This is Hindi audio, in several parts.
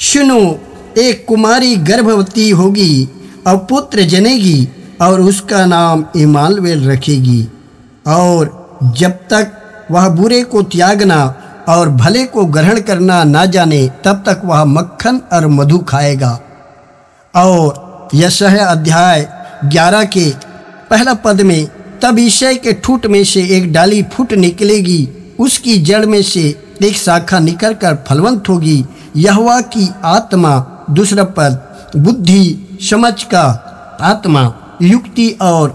सुनो, एक कुमारी गर्भवती होगी और पुत्र जनेगी और उसका नाम इमानुएल रखेगी। और जब तक वह बुरे को त्यागना और भले को ग्रहण करना ना जाने तब तक वह मक्खन और मधु खाएगा। और यशायाह अध्याय 11 के पहला पद में, तब यिशै के ठूंठ में से एक डाली फूट निकलेगी, उसकी जड़ में से एक शाखा निकलकर फलवंत होगी। यहोवा की आत्मा, दूसरा पद, बुद्धि समझ का आत्मा, युक्ति और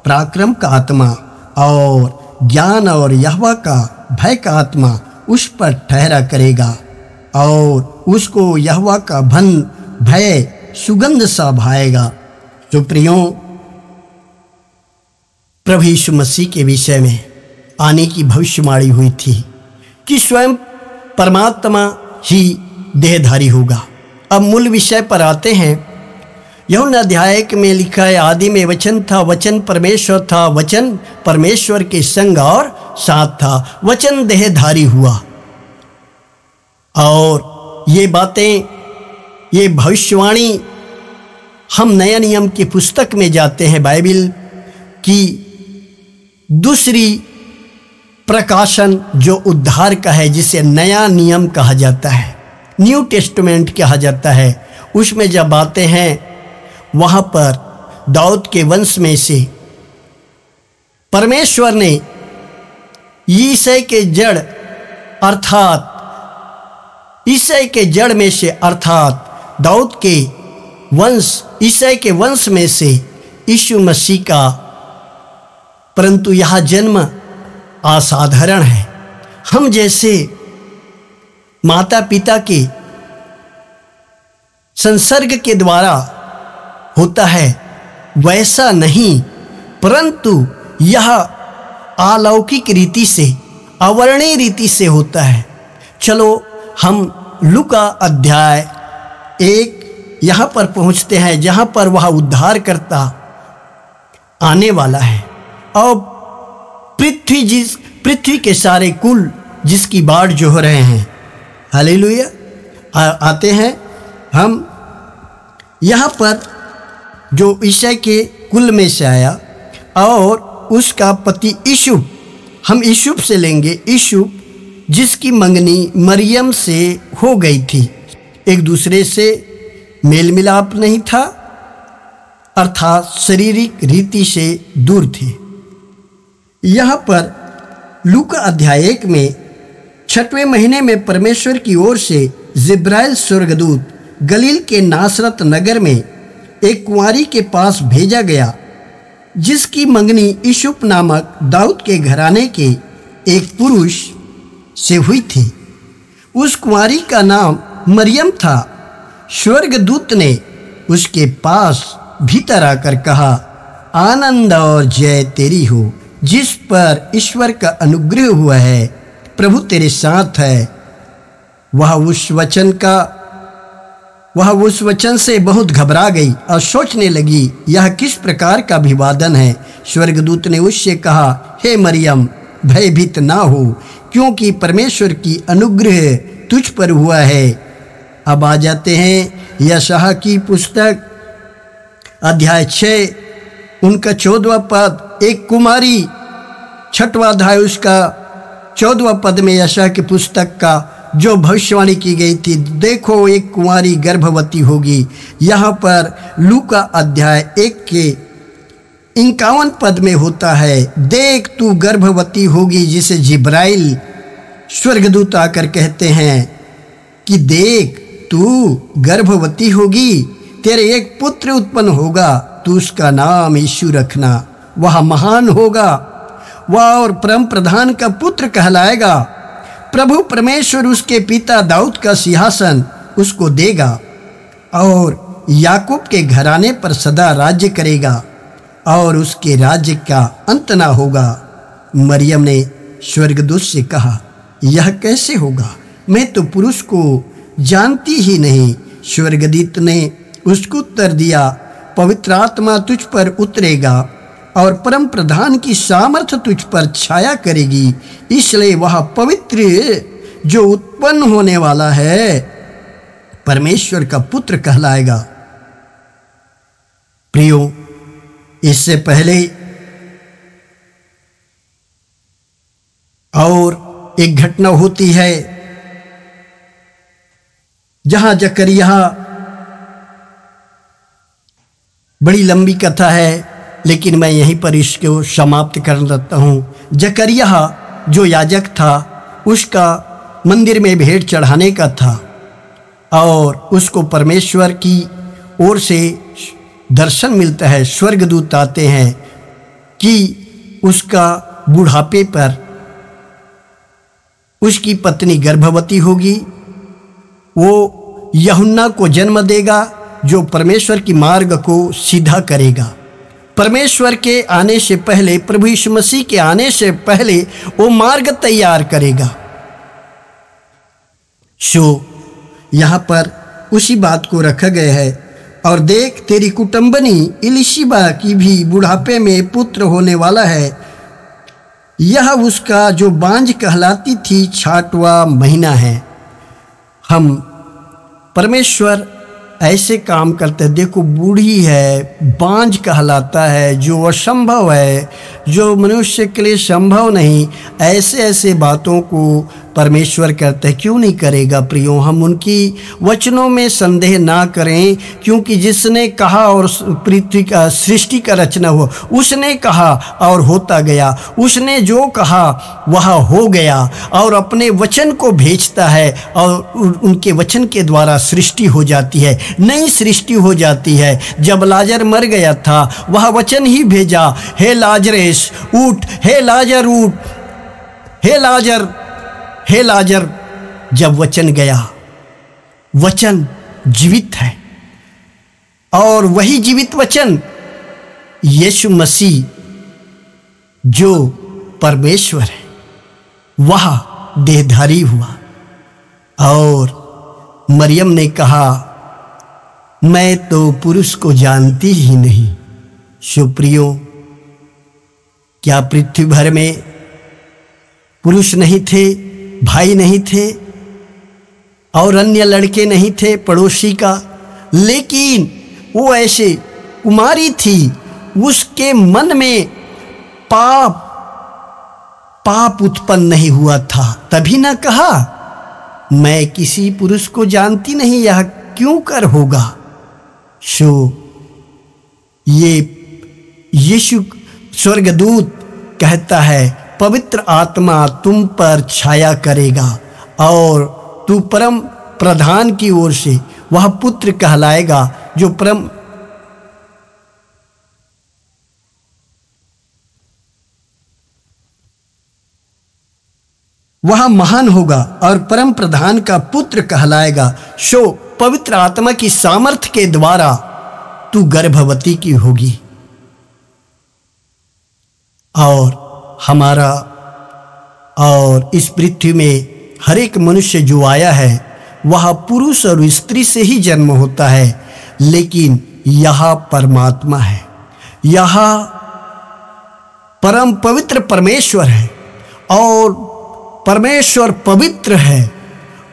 पराक्रम का आत्मा और ज्ञान और यहोवा का भय का आत्मा उस पर ठहरा करेगा और उसको यहोवा का भय सुगंध सा भाएगा। तो प्रियो, प्रभु यीशु मसीह के विषय में आने की भविष्यवाणी हुई थी कि स्वयं परमात्मा ही देहधारी होगा। अब मूल विषय पर आते हैं। यूहन्ना अध्याय में लिखा है, आदि में वचन था, वचन परमेश्वर था, वचन परमेश्वर के संग और साथ था, वचन देहधारी हुआ। और ये बातें, ये भविष्यवाणी हम नया नियम की पुस्तक में जाते हैं, बाइबल की दूसरी प्रकाशन जो उद्धार का है, जिसे नया नियम कहा जाता है, न्यू टेस्टमेंट कहा जाता है, उसमें जब आते हैं वहाँ पर दाऊद के वंश में से परमेश्वर ने यिशै के जड़ अर्थात यिशै के जड़ में से अर्थात दाऊद के वंश, यिशै के वंश में से यीशु मसीह का, परंतु यह जन्म असाधारण है। हम जैसे माता पिता के संसर्ग के द्वारा होता है वैसा नहीं, परंतु यह अलौकिक रीति से, अवर्णीय रीति से होता है। चलो हम लूका अध्याय 1 यहाँ पर पहुँचते हैं, जहाँ पर वह उद्धार करता आने वाला है और पृथ्वी के सारे कुल जिसकी बाट जो हो रहे हैं। हालेलुया। आते हैं हम यहाँ पर, जो यिशै के कुल में से आया और उसका पति यूसुफ, हम यूसुफ से लेंगे। यूसुफ जिसकी मंगनी मरियम से हो गई थी, एक दूसरे से मेल मिलाप नहीं था, अर्थात शारीरिक रीति से दूर थे। यहाँ पर लूका अध्याय 1 में 6वें महीने में परमेश्वर की ओर से जिब्राइल स्वर्गदूत गलील के नासरत नगर में एक कुंवारी के पास भेजा गया, जिसकी मंगनी यूसुफ नामक दाऊद के घराने के एक पुरुष से हुई थी। उस कुंवारी का नाम मरियम था। स्वर्गदूत ने उसके पास भीतर आकर कहा, आनंद और जय तेरी हो, जिस पर ईश्वर का अनुग्रह हुआ है, प्रभु तेरे साथ है। वह उस वचन से बहुत घबरा गई और सोचने लगी, यह किस प्रकार का अभिवादन है। स्वर्गदूत ने उससे कहा, हे मरियम, भयभीत ना हो, क्योंकि परमेश्वर की अनुग्रह तुझ पर हुआ है। अब आ जाते हैं यशायाह की पुस्तक अध्याय 6 उनका 14वां पद। एक कुमारी, 6वां अध्याय उसका 14वां पद में यशायाह की पुस्तक का जो भविष्यवाणी की गई थी, देखो एक कुंवारी गर्भवती होगी। यहाँ पर लूका अध्याय 1 के 51 पद में होता है, देख तू गर्भवती होगी, जिसे जिब्राइल स्वर्गदूत आकर कहते हैं कि देख तू गर्भवती होगी, तेरे एक पुत्र उत्पन्न होगा, तू उसका नाम यीशु रखना। वह महान होगा, वह और परम प्रधान का पुत्र कहलाएगा। प्रभु परमेश्वर उसके पिता दाऊद का सिंहासन उसको देगा और याकूब के घराने पर सदा राज्य करेगा और उसके राज्य का अंत ना होगा। मरियम ने स्वर्गदूत से कहा, यह कैसे होगा, मैं तो पुरुष को जानती ही नहीं। स्वर्गदूत ने उसको उत्तर दिया, पवित्र आत्मा तुझ पर उतरेगा और परम प्रधान की सामर्थ्य तुझ पर छाया करेगी, इसलिए वह पवित्र जो उत्पन्न होने वाला है परमेश्वर का पुत्र कहलाएगा। प्रियो, इससे पहले और एक घटना होती है जहां जकरिया, बड़ी लंबी कथा है लेकिन मैं यहीं पर इसको समाप्त कर देता हूं। जकरिया जो याजक था, उसका मंदिर में भेंट चढ़ाने का था और उसको परमेश्वर की ओर से दर्शन मिलता है। स्वर्गदूत आते हैं कि उसका बुढ़ापे पर उसकी पत्नी गर्भवती होगी, वो यूहन्ना को जन्म देगा जो परमेश्वर की मार्ग को सीधा करेगा। परमेश्वर के आने से पहले, प्रभु यीशु मसीह के आने से पहले वो मार्ग तैयार करेगा। यहाँ पर उसी बात को रखा गया है। और देख, तेरी कुटुंबनी इलिशिबा की भी बुढ़ापे में पुत्र होने वाला है। यह उसका जो बांझ कहलाती थी 6वां महीना है। हम परमेश्वर ऐसे काम करते हैं। देखो, बूढ़ी है, बांझ कहलाता है, जो असंभव है, जो मनुष्य के लिए संभव नहीं, ऐसे ऐसे बातों को परमेश्वर करते हैं। क्यों नहीं करेगा प्रियो? हम उनकी वचनों में संदेह ना करें, क्योंकि जिसने कहा और पृथ्वी का सृष्टि का रचना हुआ, उसने कहा और होता गया। उसने जो कहा वह हो गया और अपने वचन को भेजता है और उनके वचन के द्वारा सृष्टि हो जाती है, नई सृष्टि हो जाती है। जब लाजर मर गया था, वह वचन ही भेजा, हे लाजरेस उठ, हे लाजर उठ, हे लाजर, हे लाजर। जब वचन गया, वचन जीवित है और वही जीवित वचन यीशु मसीह जो परमेश्वर है, वह देहधारी हुआ। और मरियम ने कहा, मैं तो पुरुष को जानती ही नहीं। सुप्रियो, क्या पृथ्वी भर में पुरुष नहीं थे, भाई नहीं थे और अन्य लड़के नहीं थे पड़ोसी का? लेकिन वो ऐसे कुमारी थी, उसके मन में पाप उत्पन्न नहीं हुआ था। तभी ना कहा, मैं किसी पुरुष को जानती नहीं, यह क्यों कर होगा? ये यीशु स्वर्गदूत कहता है, पवित्र आत्मा तुम पर छाया करेगा और तू परम प्रधान की ओर से वह पुत्र कहलाएगा जो वह महान होगा और परम प्रधान का पुत्र कहलाएगा। पवित्र आत्मा की सामर्थ्य के द्वारा तू गर्भवती की होगी। और हमारा और इस पृथ्वी में हर एक मनुष्य जो आया है वह पुरुष और स्त्री से ही जन्म होता है, लेकिन यह परमात्मा है, यह परम पवित्र परमेश्वर है और परमेश्वर पवित्र है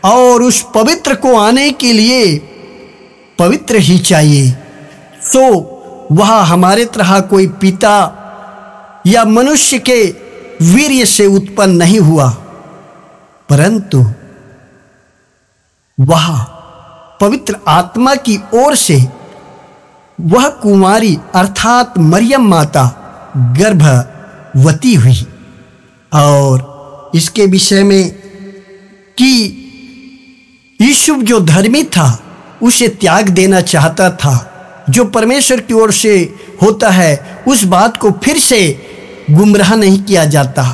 और उस पवित्र को आने के लिए पवित्र ही चाहिए। वह हमारे तरह कोई पिता या मनुष्य के वीर्य से उत्पन्न नहीं हुआ, परंतु वह पवित्र आत्मा की ओर से वह कुमारी अर्थात मरियम माता गर्भवती हुई। और इसके विषय में कि यीशु जो धर्मी था उसे त्याग देना चाहता था, जो परमेश्वर की ओर से होता है उस बात को फिर से गुमराह नहीं किया जाता।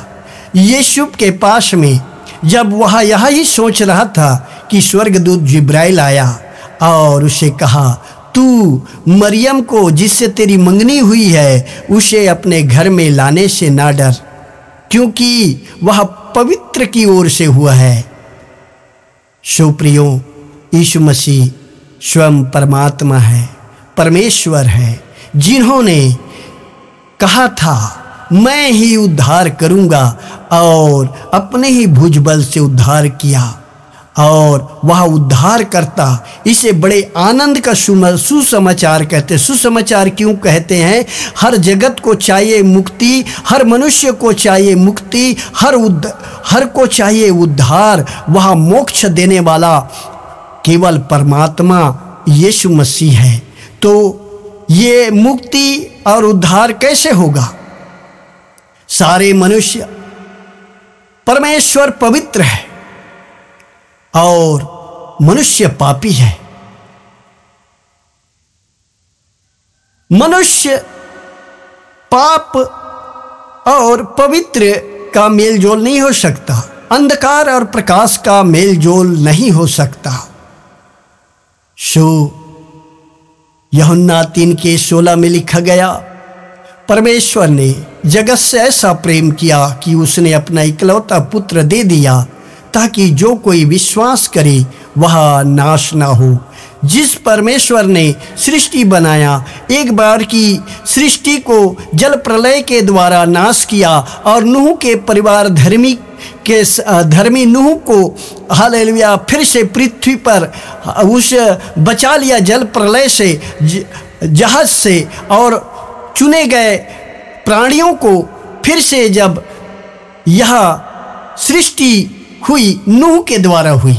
यीशु के पास में जब वह यह ही सोच रहा था कि स्वर्गदूत जिब्राइल आया और उसे कहा, तू मरियम को जिससे तेरी मंगनी हुई है उसे अपने घर में लाने से ना डर, क्योंकि वह पवित्र की ओर से हुआ है। प्रियो, यीशु मसीह स्वयं परमात्मा है, परमेश्वर है, जिन्होंने कहा था मैं ही उद्धार करूंगा और अपने ही भुजबल से उद्धार किया और वह उद्धार करता। इसे बड़े आनंद का सुसमाचार कहते हैं। सुसमाचार क्यों कहते हैं? हर जगत को चाहिए मुक्ति, हर मनुष्य को चाहिए मुक्ति, हर को चाहिए उद्धार। वह मोक्ष देने वाला केवल परमात्मा यीशु मसीह है। तो ये मुक्ति और उद्धार कैसे होगा? सारे मनुष्य, परमेश्वर पवित्र है और मनुष्य पापी है। मनुष्य पाप और पवित्र का मेलजोल नहीं हो सकता। अंधकार और प्रकाश का मेलजोल नहीं हो सकता। यूहन्ना 3:16 में लिखा गया, परमेश्वर ने जगत से ऐसा प्रेम किया कि उसने अपना इकलौता पुत्र दे दिया, ताकि जो कोई विश्वास करे वह नाश ना हो। जिस परमेश्वर ने सृष्टि बनाया, एक बार की सृष्टि को जल प्रलय के द्वारा नाश किया और नूह के परिवार धर्मी नूह को हालेलुया फिर से पृथ्वी पर उस बचा लिया जल प्रलय से, जहाज से, और चुने गए प्राणियों को फिर से जब यह सृष्टि हुई नूह के द्वारा हुई,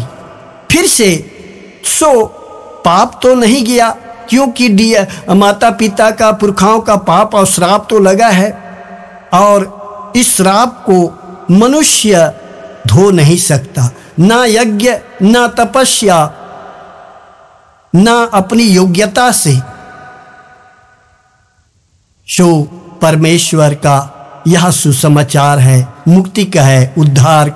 फिर से पाप तो नहीं गया, क्योंकि माता पिता का पुरखाओं का पाप और श्राप तो लगा है, और इस श्राप को मनुष्य धो नहीं सकता। ना यज्ञ, ना तपस्या, ना अपनी योग्यता से। परमेश्वर का यह सुसमाचार है, मुक्ति का है, उद्धार।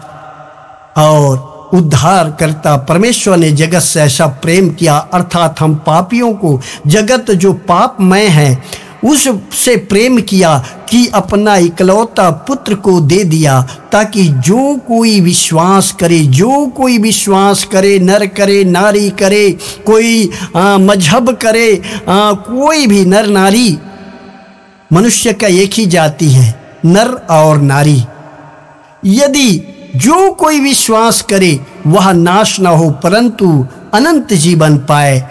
और उद्धार करता परमेश्वर ने जगत से ऐसा प्रेम किया, अर्थात हम पापियों को, जगत जो पापमय है उससे प्रेम किया कि अपना इकलौता पुत्र को दे दिया, ताकि जो कोई विश्वास करे, नर करे, नारी करे, कोई मजहब करे, कोई भी नर नारी, मनुष्य का एक ही जाति है, नर और नारी। यदि जो कोई विश्वास करे वह नाश न हो परंतु अनंत जीवन पाए।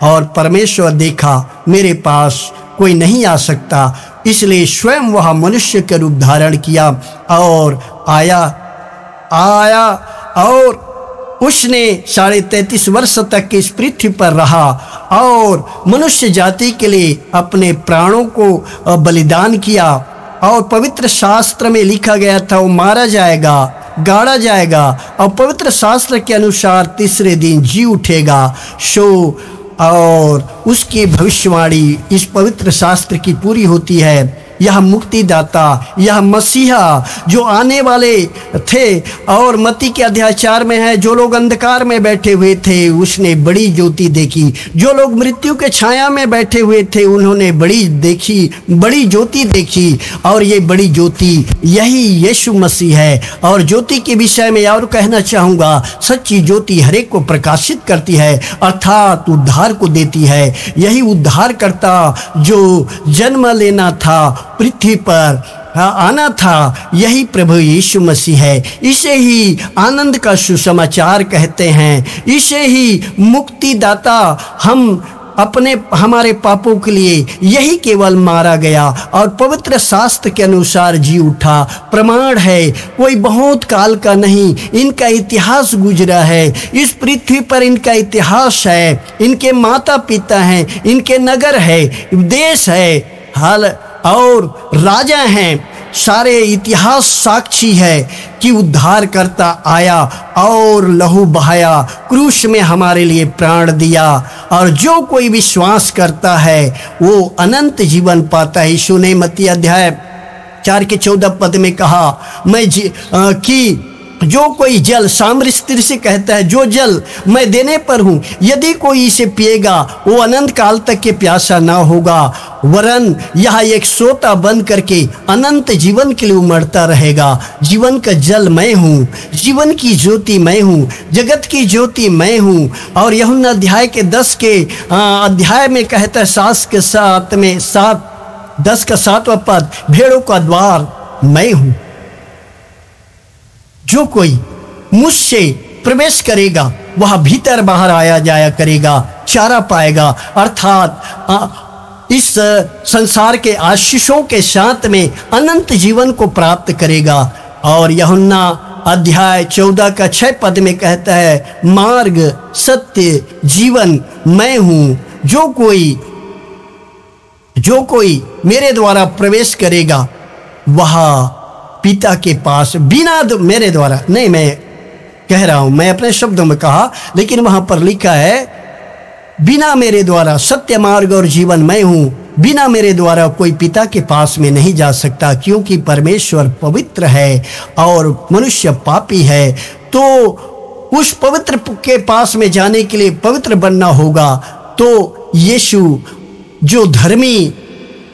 और परमेश्वर देखा मेरे पास कोई नहीं आ सकता, इसलिए स्वयं वह मनुष्य के रूप धारण किया और आया और उसने 33.5 वर्ष तक इस पृथ्वी पर रहा और मनुष्य जाति के लिए अपने प्राणों को बलिदान किया। और पवित्र शास्त्र में लिखा गया था वो मारा जाएगा, गाड़ा जाएगा और पवित्र शास्त्र के अनुसार तीसरे दिन जी उठेगा। और उसकी भविष्यवाणी इस पवित्र शास्त्र की पूरी होती है। यह मुक्तिदाता, यह मसीहा जो आने वाले थे, और मत्ती के अध्याय 4 में है, जो लोग अंधकार में बैठे हुए थे उसने बड़ी ज्योति देखी, जो लोग मृत्यु के छाया में बैठे हुए थे उन्होंने बड़ी ज्योति देखी। और ये बड़ी ज्योति यही यीशु मसीह है। और ज्योति के विषय में और कहना चाहूँगा, सच्ची ज्योति हरेक को प्रकाशित करती है, अर्थात उद्धार को देती है। यही उद्धार करता जो जन्म लेना था, पृथ्वी पर आना था, यही प्रभु यीशु मसीह है। इसे ही आनंद का सुसमाचार कहते हैं, इसे ही मुक्तिदाता। हमारे पापों के लिए यही केवल मारा गया और पवित्र शास्त्र के अनुसार जी उठा। प्रमाण है, कोई बहुत काल का नहीं, इनका इतिहास गुजरा है। इस पृथ्वी पर इनका इतिहास है, इनके माता पिता हैं, इनके नगर है, देश है, हाल और राजा हैं। सारे इतिहास साक्षी है कि उद्धार करता आया और लहू बहाया, क्रूस में हमारे लिए प्राण दिया। और जो कोई विश्वास करता है वो अनंत जीवन पाता है। यीशु ने मत्ती अध्याय 4 के 14 पद में कहा, कि जो कोई जल, सामरी स्त्री से कहता है, जो जल मैं देने पर हूँ, यदि कोई इसे पिएगा वो अनंत काल तक के प्यासा ना होगा, वरन यह एक सोता बन करके अनंत जीवन के लिए उमड़ता रहेगा। जीवन का जल मैं हूँ, जीवन की ज्योति मैं हूँ, जगत की ज्योति मैं हूँ। और यूहन्ना अध्याय के 10 के अध्याय में कहता है, 10 का 7वां पद, भेड़ों का द्वार मैं हूँ। जो कोई मुझसे प्रवेश करेगा वह भीतर बाहर आया जाया करेगा, चारा पाएगा, अर्थात इस संसार के आशीषों के साथ में अनंत जीवन को प्राप्त करेगा। और यूहन्ना अध्याय 14 का 6 पद में कहता है, मार्ग सत्य जीवन मैं हूँ, जो कोई मेरे द्वारा प्रवेश करेगा वह पिता के पास बिना मेरे द्वारा नहीं, मैं कह रहा हूं, मैं अपने शब्दों में कहा, लेकिन वहां पर लिखा है बिना मेरे द्वारा, सत्य मार्ग और जीवन मैं हूं, बिना मेरे द्वारा कोई पिता के पास में नहीं जा सकता, क्योंकि परमेश्वर पवित्र है और मनुष्य पापी है। तो उस पवित्र के पास में जाने के लिए पवित्र बनना होगा। तो यीशु जो धर्मी,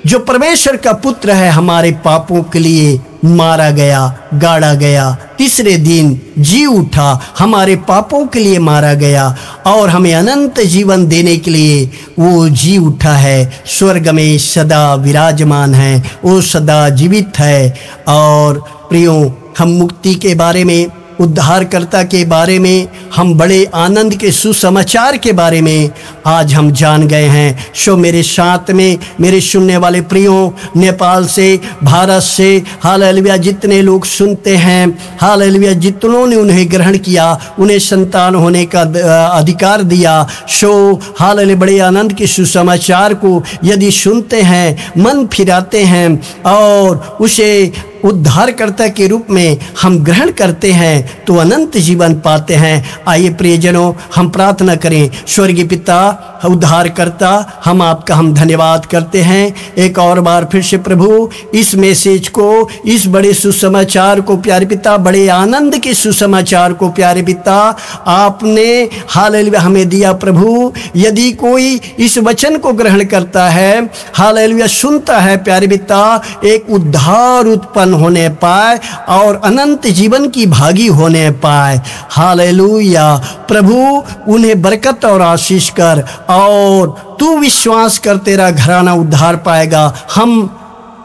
जो परमेश्वर का पुत्र है, हमारे पापों के लिए मारा गया, गाड़ा गया, तीसरे दिन जी उठा, हमारे पापों के लिए मारा गया और हमें अनंत जीवन देने के लिए वो जी उठा है, स्वर्ग में सदा विराजमान है, वो सदा जीवित है। और प्रियो, हम मुक्ति के बारे में, उद्धारकर्ता के बारे में, हम बड़े आनंद के सुसमाचार के बारे में आज हम जान गए हैं। सो मेरे साथ में मेरे सुनने वाले प्रियों, नेपाल से, भारत से, हालेलुया, जितने लोग सुनते हैं, हालेलुया, जितनों ने उन्हें ग्रहण किया, उन्हें संतान होने का अधिकार दिया, सो हालेलुया, बड़े आनंद के सुसमाचार को यदि सुनते हैं, मन फिराते हैं और उसे उद्धारकर्ता के रूप में हम ग्रहण करते हैं तो अनंत जीवन पाते हैं। आइए प्रियजनों, हम प्रार्थना करें। स्वर्गीय पिता, उद्धारकर्ता, हम धन्यवाद करते हैं एक और बार फिर से प्रभु, इस मैसेज को, इस बड़े सुसमाचार को प्यारे पिता, बड़े आनंद के सुसमाचार को प्यारे पिता आपने हालेलुया हमें दिया प्रभु। यदि कोई इस वचन को ग्रहण करता है, हालेलुया सुनता है प्यारे पिता, एक उद्धार उत्पन्न होने पाए और अनंत जीवन की भागी होने पाए। हालेलुया प्रभु, उन्हें बरकत और आशीष कर और तू विश्वास कर, तेरा घराना उद्धार पाएगा। हम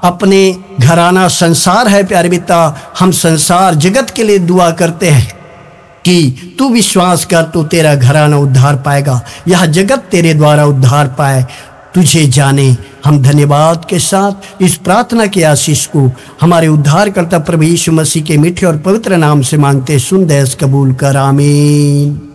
अपने घराना संसार है प्यारे पिता, हम संसार जगत के लिए दुआ करते हैं कि तू विश्वास कर तो तेरा घराना उद्धार पाएगा, यह जगत तेरे द्वारा उद्धार पाए, तुझे जाने। हम धन्यवाद के साथ इस प्रार्थना के आशीष को हमारे उद्धारकर्ता प्रभु यीशु मसीह के मीठे और पवित्र नाम से मांगते, सुन दे, कबूल कर, आमीन।